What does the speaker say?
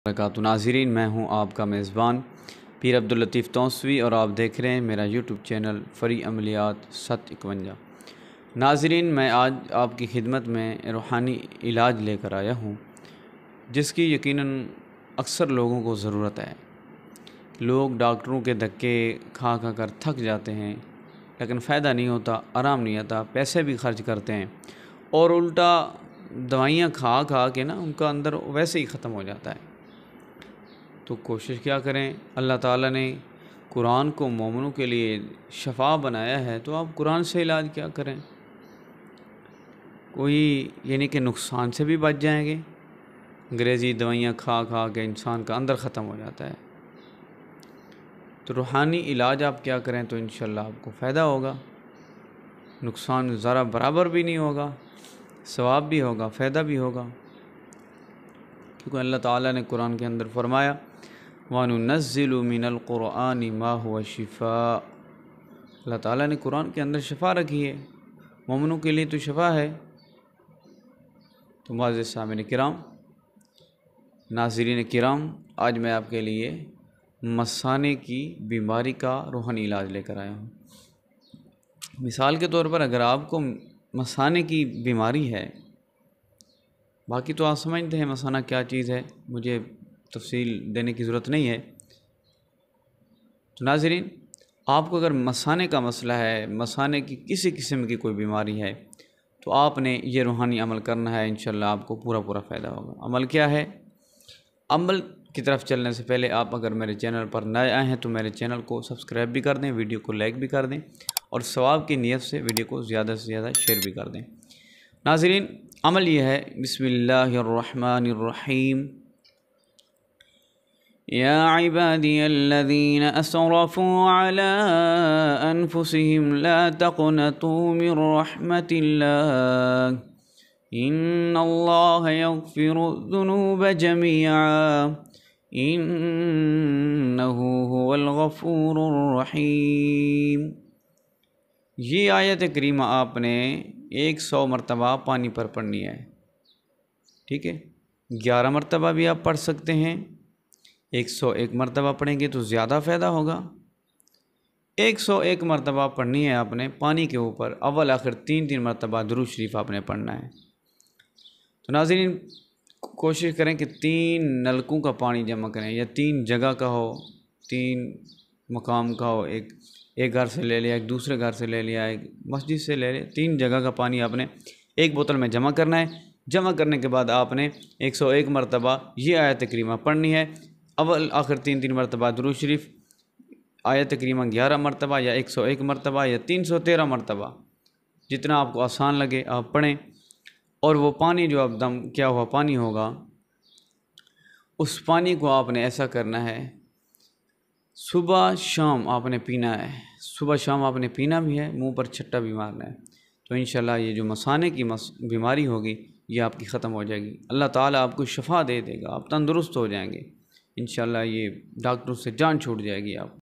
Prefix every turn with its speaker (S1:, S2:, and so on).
S1: وبرکاتہ ناظرین، میں ہوں آپ کا میزبان پیر عبداللطیف توسوی اور آپ دیکھ رہے ہیں میرا یوٹیوب چینل فری عملیات 751۔ ناظرین، میں آج آپ کی خدمت میں روحانی علاج لے کر آیا ہوں جس کی یقیناً اکثر لوگوں کو ضرورت ہے۔ لوگ ڈاکٹروں کے دھکے کھا کر تھک جاتے ہیں لیکن فائدہ نہیں ہوتا، آرام نہیں آتا، پیسے بھی خرچ کرتے ہیں اور الٹا دوائیاں کھا کے ان کا اندر ویسے ہی ختم ہو جاتا ہے۔ تو کوشش کیا کریں، اللہ تعالیٰ نے قرآن کو مومنوں کے لیے شفا بنایا ہے تو آپ قرآن سے علاج کیا کریں، کوئی کہ نقصان سے بھی بچ جائیں گے۔ انگریزی دوائیاں کھا کے انسان کا اندر ختم ہو جاتا ہے۔ تو روحانی علاج آپ کیا کریں تو انشاءاللہ آپ کو فائدہ ہوگا، نقصان ذرا برابر بھی نہیں ہوگا، ثواب بھی ہوگا، فائدہ بھی ہوگا، کیونکہ اللہ تعالیٰ نے قرآن کے اندر فرمایا وَنُنَزِّلُ مِنَ الْقُرْآنِ مَا هُوَ شِفَاء۔ اللہ تعالیٰ نے قرآن کے اندر شفا رکھی ہے، مومنوں کے لیے تو شفا ہے۔ تو معزز سامعین کرام، ناظرین کرام، آج میں آپ کے لیے مثانے کی بیماری کا روحانی علاج لے کر آیا ہوں۔ مثال کے طور پر اگر آپ کو مثانے کی بیماری ہے، باقی تو آپ سمجھتے ہیں مثانہ کیا چیز ہے، مجھے تفصیل دینے کی ضرورت نہیں ہے۔ تو ناظرین، آپ کو اگر مثانے کا مسئلہ ہے، مثانے کی کسی قسم کی کوئی بیماری ہے تو آپ نے یہ روحانی عمل کرنا ہے، انشاءاللہ آپ کو پورا فائدہ ہوگا۔ عمل کیا ہے؟ عمل کی طرف چلنے سے پہلے آپ اگر میرے چینل پر نئے آئے ہیں تو میرے چینل کو سبسکرائب بھی کر دیں، ویڈیو کو لائک بھی کر دیں اور ثواب کی نیت سے ویڈیو کو زیادہ سے زیادہ شیئر بھی کر دیں۔ ناظرین، عمل یہ ہے، بسم اللہ الرحمن الرحیم، یا عبادی الذین اسرفوا علی انفسهم لا تقنطوا من رحمت اللہ ان اللہ یغفر الذنوب جمیعا انہ هو الغفور الرحیم۔ یہ آیت کریمہ آپ نے 100 مرتبہ پانی پر پڑھنی ہے، ٹھیک ہے؟ 11 مرتبہ بھی آپ پڑھ سکتے ہیں، 101 مرتبہ پڑھیں گے تو زیادہ فائدہ ہوگا۔ 101 مرتبہ پڑھنی ہے آپ نے پانی کے اوپر، اول آخر 3 مرتبہ درود شریف آپ نے پڑھنا ہے۔ تو ناظرین، کوشش کریں کہ 3 نلکوں کا پانی جمع کریں، یا 3 جگہ کا ہو، 3 مقام کا ہو، ایک گھر سے لے لیا، ایک دوسرے گھر سے لے لیا، ایک مسجد سے لے لیا، 3 جگہ کا پانی آپ نے ایک بوتل میں جمع کرنا ہے۔ جمع کرنے کے بعد آپ نے 101 مرتبہ یہ آیت کریمہ پڑھنی ہے، اول آخر 3 مرتبہ درود شریف، آیت کریمہ 11 مرتبہ یا 101 مرتبہ یا 313 مرتبہ، جتنا آپ کو آسان لگے آپ پڑھیں۔ اور وہ پانی جو اب دم کیا ہوا پانی ہوگا، اس پانی کو آپ نے ایسا کرنا ہے، صبح شام آپ نے پینا ہے، صبح شام آپ نے پینا بھی ہے، منہ پر چھٹا بھی مارنا ہے۔ تو انشاءاللہ یہ جو مثانے کی بیماری ہوگی یہ آپ کی ختم ہو جائے گی، اللہ تعالیٰ آپ کو شفا دے گا، آپ تندرست ہو جائیں گے، انشاءاللہ یہ ڈاکٹروں سے جان چھوٹ جائے گی آپ۔